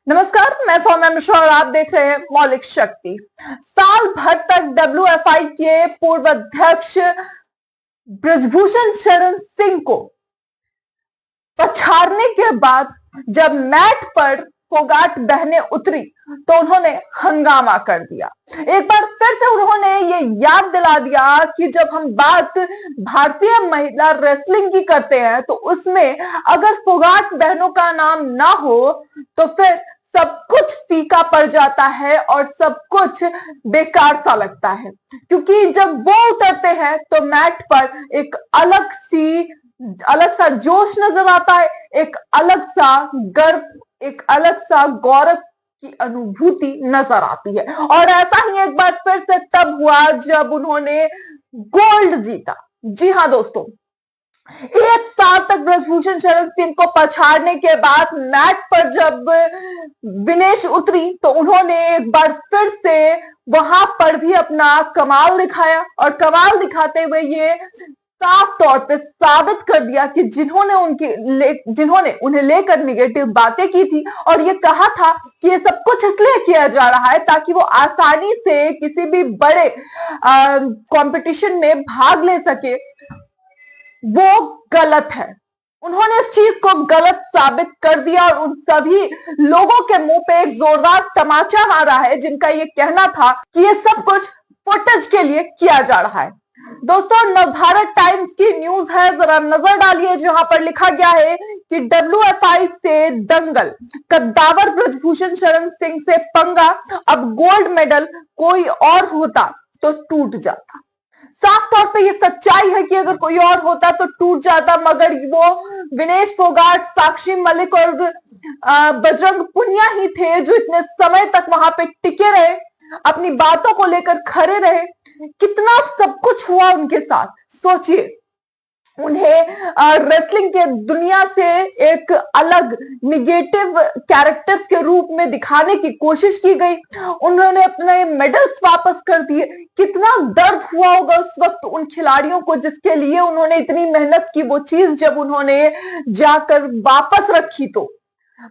नमस्कार, मैं सौम्या मिश्रा और आप देख रहे हैं मौलिक शक्ति। साल भर तक डब्ल्यूएफआई के पूर्व अध्यक्ष ब्रजभूषण शरण सिंह को पछाड़ने के बाद जब मैट पर फोगाट बहने उतरी तो उन्होंने हंगामा कर दिया। एक बार फिर से उन्होंने ये याद दिला दिया कि जब हम बात भारतीय महिला रेसलिंग की करते हैं तो उसमें अगर फोगाट बहनों का नाम ना हो तो फिर सब कुछ फीका पड़ जाता है और सब कुछ बेकार सा लगता है, क्योंकि जब वो उतरते हैं तो मैट पर एक अलग सा जोश नजर आता है, एक अलग सा गर्व, एक अलग सा गौरव की अनुभूति नजर आती है। और ऐसा ही एक बार फिर से तब हुआ जब उन्होंने गोल्ड जीता। जी हाँ दोस्तों, एक साल तक ब्रजभूषण शरण सिंह को पछाड़ने के बाद मैट पर जब विनेश उतरी तो उन्होंने एक बार फिर से वहां पर भी अपना कमाल दिखाया और कमाल दिखाते हुए ये साफ तौर पे साबित कर दिया कि जिन्होंने उन्हें लेकर निगेटिव बातें की थी और ये कहा था कि ये सब कुछ इसलिए किया जा रहा है ताकि वो आसानी से किसी भी बड़े कंपटीशन में भाग ले सके, वो गलत है। उन्होंने इस चीज को गलत साबित कर दिया और उन सभी लोगों के मुंह पे एक जोरदार तमाचा मारा है जिनका ये कहना था कि ये सब कुछ फुटेज के लिए किया जा रहा है। दोस्तों, नवभारत टाइम्स की न्यूज है, जरा नजर डालिए, जहां पर लिखा गया है कि डब्ल्यूएफआई से दंगल, कद्दावर ब्रजभूषण शरण सिंह से पंगा, अब गोल्ड मेडल कोई और होता तो टूट जाता। साफ तौर पे ये सच्चाई है कि अगर कोई और होता तो टूट जाता, मगर वो विनेश फोगाट, साक्षी मलिक और बजरंग पुनिया ही थे जो इतने समय तक वहां पे टिके रहे, अपनी बातों को लेकर खड़े रहे। कितना सब कुछ हुआ उनके साथ, सोचिए। उन्हें रेसलिंग के दुनिया से एक अलग निगेटिव कैरेक्टर्स के रूप में दिखाने की कोशिश की गई, उन्होंने अपने मेडल्स वापस कर दिए। कितना दर्द हुआ होगा उस वक्त उन खिलाड़ियों को जिसके लिए उन्होंने इतनी मेहनत की, वो चीज जब उन्होंने जाकर वापस रखी तो।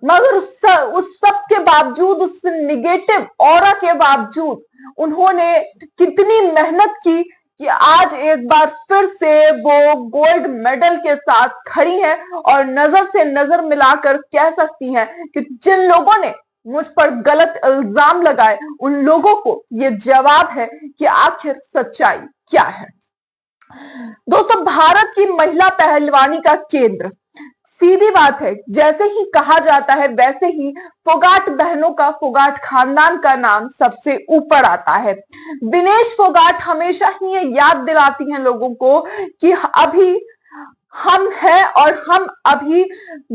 मगर उस सब के बावजूद, उस निगेटिव ऑरा के बावजूद उन्होंने कितनी मेहनत की कि आज एक बार फिर से वो गोल्ड मेडल के साथ खड़ी हैं और नजर से नजर मिलाकर कह सकती हैं कि जिन लोगों ने मुझ पर गलत इल्जाम लगाए उन लोगों को ये जवाब है कि आखिर सच्चाई क्या है। दोस्तों, भारत की महिला पहलवानी का केंद्र, सीधी बात है, जैसे ही कहा जाता है वैसे ही फोगाट बहनों का, फोगाट खानदान का नाम सबसे ऊपर आता है। विनेश फोगाट हमेशा ही ये याद दिलाती हैं लोगों को कि अभी हम हैं और हम अभी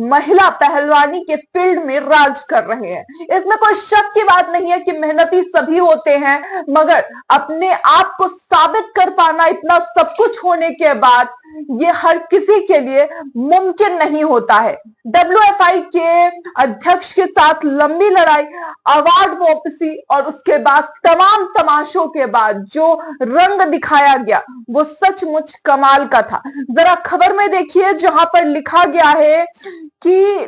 महिला पहलवानी के फील्ड में राज कर रहे हैं। इसमें कोई शक की बात नहीं है कि मेहनती सभी होते हैं, मगर अपने आप को साबित कर पाना इतना सब कुछ होने के बाद ये हर किसी के लिए मुमकिन नहीं होता है। डब्ल्यूएफआई के अध्यक्ष के साथ लंबी लड़ाई, अवार्ड वापसी और उसके बाद तमाम तमाशों के बाद जो रंग दिखाया गया वो सचमुच कमाल का था। जरा खबर में देखिए, जहां पर लिखा गया है कि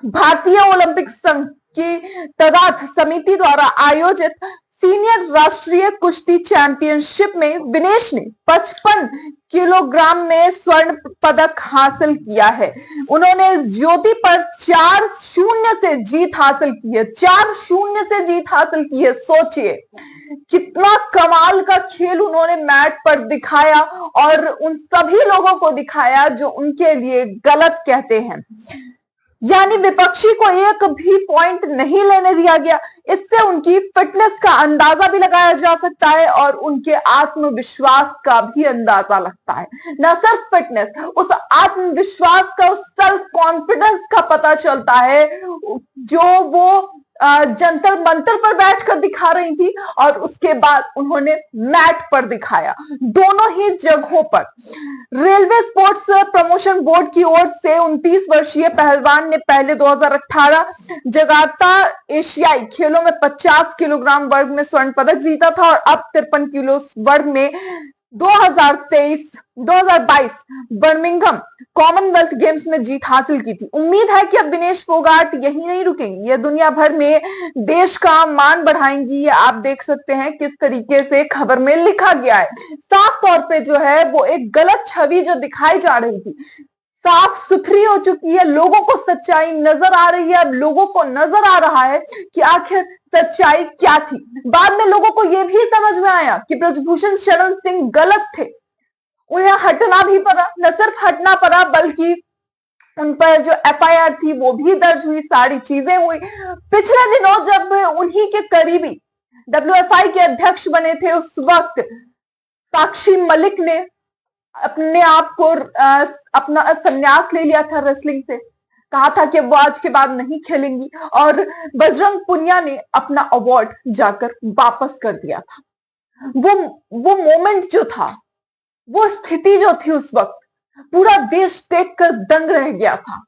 भारतीय ओलंपिक संघ की तदाद समिति द्वारा आयोजित सीनियर राष्ट्रीय कुश्ती चैंपियनशिप में विनेश ने 55 किलोग्राम में स्वर्ण पदक हासिल किया है। उन्होंने ज्योति पर 4-0 से जीत हासिल की है, 4-0 से जीत हासिल की है। सोचिए कितना कमाल का खेल उन्होंने मैट पर दिखाया और उन सभी लोगों को दिखाया जो उनके लिए गलत कहते हैं। यानी विपक्षी को एक भी पॉइंट नहीं लेने दिया गया। इससे उनकी फिटनेस का अंदाजा भी लगाया जा सकता है और उनके आत्मविश्वास का भी अंदाजा लगता है। न सिर्फ फिटनेस, उस आत्मविश्वास का, उस सेल्फ कॉन्फिडेंस का पता चलता है जो वो जंतर मंतर पर बैठकर दिखा रही थी और उसके बाद उन्होंने मैट पर दिखाया। दोनों ही जगहों पर रेलवे स्पोर्ट्स प्रमोशन बोर्ड की ओर से 29 वर्षीय पहलवान ने पहले 2018 जकार्ता एशियाई खेलों में 50 किलोग्राम वर्ग में स्वर्ण पदक जीता था और अब 53 किलो वर्ग में 2022 बर्मिंघम कॉमनवेल्थ गेम्स में जीत हासिल की थी। उम्मीद है कि अब विनेश फोगाट यही नहीं रुकेंगी, ये दुनिया भर में देश का मान बढ़ाएंगी। ये आप देख सकते हैं किस तरीके से खबर में लिखा गया है। साफ तौर पे जो है वो एक गलत छवि जो दिखाई जा रही थी साफ सुथरी हो चुकी है। लोगों को सच्चाई नजर आ रही है। अब लोगों को नजर आ रहा है कि आखिर सच्चाई क्या थी। बाद में लोगों को यह भी समझ में आया कि ब्रजभूषण शरण सिंह गलत थे। उन्हें हटना भी पड़ा, न सिर्फ हटना पड़ा बल्कि उन पर जो एफआईआर थी वो भी दर्ज हुई, सारी चीजें हुई। पिछले दिनों जब उन्हीं के करीबी डब्ल्यूएफआई के अध्यक्ष बने थे उस वक्त साक्षी मलिक ने अपने आप को अपना संन्यास ले लिया था रेसलिंग से। कहा था कि वो आज के बाद नहीं खेलेंगी और बजरंग पुनिया ने अपना अवार्ड जाकर वापस कर दिया था। वो मोमेंट जो था, वो स्थिति जो थी उस वक्त, पूरा देश देखकर दंग रह गया था।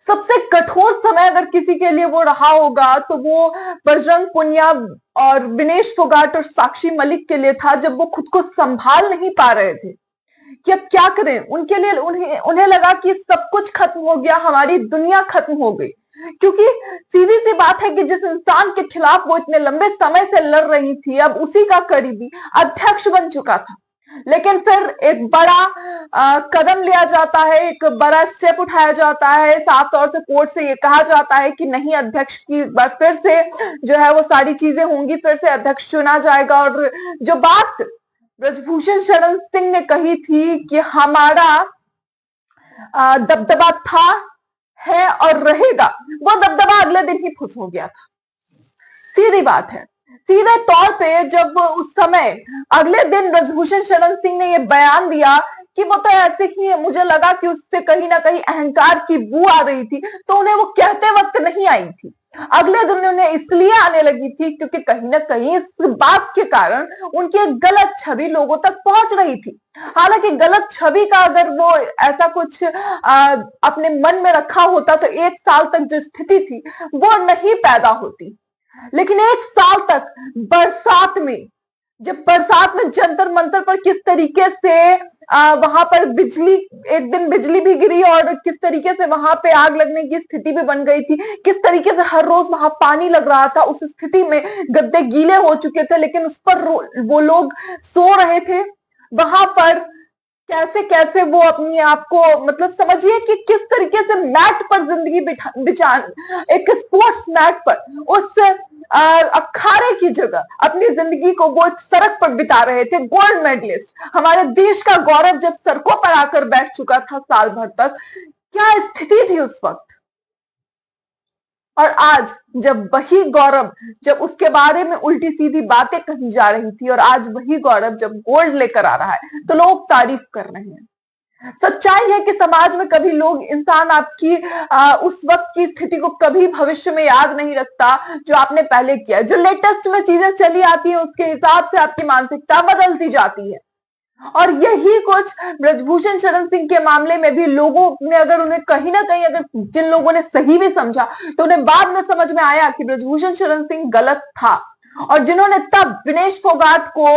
सबसे कठोर समय अगर किसी के लिए वो रहा होगा तो वो बजरंग पुनिया और विनेश फोगाट और साक्षी मलिक के लिए था, जब वो खुद को संभाल नहीं पा रहे थे कि अब क्या करें। उनके लिए उन्हें लगा कि सब कुछ खत्म हो गया, हमारी दुनिया खत्म हो गई। क्योंकि सीधी सी बात है कि जिस इंसान के खिलाफ वो इतने लंबे समय से लड़ रही थी, अब उसी का करीबी अध्यक्ष बन चुका था। लेकिन फिर एक बड़ा कदम लिया जाता है, एक बड़ा स्टेप उठाया जाता है। साफ तौर से कोर्ट से ये कहा जाता है कि नहीं, अध्यक्ष की बार फिर से जो है वो सारी चीजें होंगी, फिर से अध्यक्ष चुना जाएगा। और जो बात ब्रजभूषण शरण सिंह ने कही थी कि हमारा दबदबा था, है और रहेगा, वो दबदबा अगले दिन ही फुस हो गया था। सीधी बात है। सीधे तौर पे जब उस समय अगले दिन ब्रजभूषण शरण सिंह ने यह बयान दिया कि वो तो ऐसे ही है, मुझे लगा कि उससे कहीं ना कहीं अहंकार की बू आ रही थी, तो उन्हें वो कहते वक्त नहीं आई थी। अगले दिन उन्हें इसलिए आने लगी थी क्योंकि कहीं ना कहीं इस बात के कारण उनकी एक गलत छवि लोगों तक पहुंच रही थी। हालांकि गलत छवि का अगर वो ऐसा कुछ अपने मन में रखा होता तो 1 साल तक जो स्थिति थी वो नहीं पैदा होती। लेकिन 1 साल तक बरसात में जंतर मंतर पर किस तरीके से वहां पर एक दिन बिजली भी गिरी और किस तरीके से वहां पे आग लगने की स्थिति भी बन गई थी, किस तरीके से हर रोज वहां पानी लग रहा था। उस स्थिति में गद्दे गीले हो चुके थे लेकिन उस पर वो लोग सो रहे थे। वहां पर कैसे कैसे वो अपने आप को, मतलब समझिए कि किस तरीके से मैट पर जिंदगी बिता, एक स्पोर्ट्स मैट पर उस अखाड़े की जगह अपनी जिंदगी को वो सड़क पर बिता रहे थे। गोल्ड मेडलिस्ट, हमारे देश का गौरव जब सड़कों पर आकर बैठ चुका था साल भर तक, क्या स्थिति थी उस वक्त। और आज जब वही गौरव, जब उसके बारे में उल्टी सीधी बातें कही जा रही थी और आज वही गौरव जब गोल्ड लेकर आ रहा है तो लोग तारीफ कर रहे हैं। सच्चाई है कि समाज में कभी लोग, इंसान आपकी उस वक्त की स्थिति को कभी भविष्य में याद नहीं रखता जो आपने पहले किया। जो लेटेस्ट में चीजें चली आती है उसके हिसाब से आपकी मानसिकता बदलती जाती है। और यही कुछ ब्रजभूषण शरण सिंह के मामले में भी लोगों ने, अगर उन्हें कहीं ना कहीं, अगर जिन लोगों ने सही भी समझा तो उन्हें बाद में समझ में आया कि ब्रजभूषण शरण सिंह गलत था। और जिन्होंने तब विनेश फोगाट को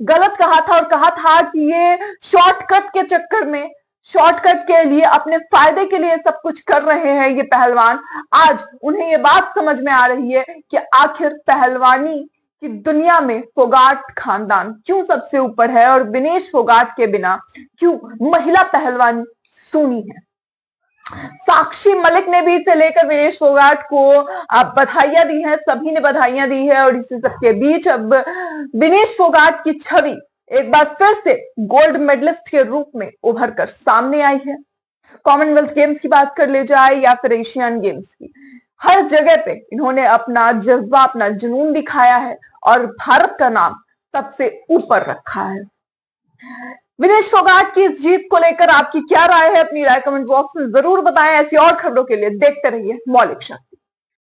गलत कहा था और कहा था कि ये शॉर्टकट के चक्कर में, शॉर्टकट के लिए, अपने फायदे के लिए सब कुछ कर रहे हैं ये पहलवान, आज उन्हें ये बात समझ में आ रही है कि आखिर पहलवानी कि दुनिया में फोगाट खानदान क्यों सबसे ऊपर है और विनेश फोगाट के बिना क्यों महिला पहलवानी सूनी है। साक्षी मलिक ने भी इसे लेकर विनेश फोगाट को बधाइयां दी हैं, सभी ने बधाइयां दी है। और इसी सबके बीच अब विनेश फोगाट की छवि एक बार फिर से गोल्ड मेडलिस्ट के रूप में उभर कर सामने आई है। कॉमनवेल्थ गेम्स की बात कर ले जाए या फिर एशियन गेम्स की, हर जगह पे इन्होंने अपना जज्बा, अपना जुनून दिखाया है और भारत का नाम सबसे ऊपर रखा है। विनेश फोगाट की इस जीत को लेकर आपकी क्या राय है? अपनी राय कमेंट बॉक्स में जरूर बताएं। ऐसी और खबरों के लिए देखते रहिए मौलिक शक्ति।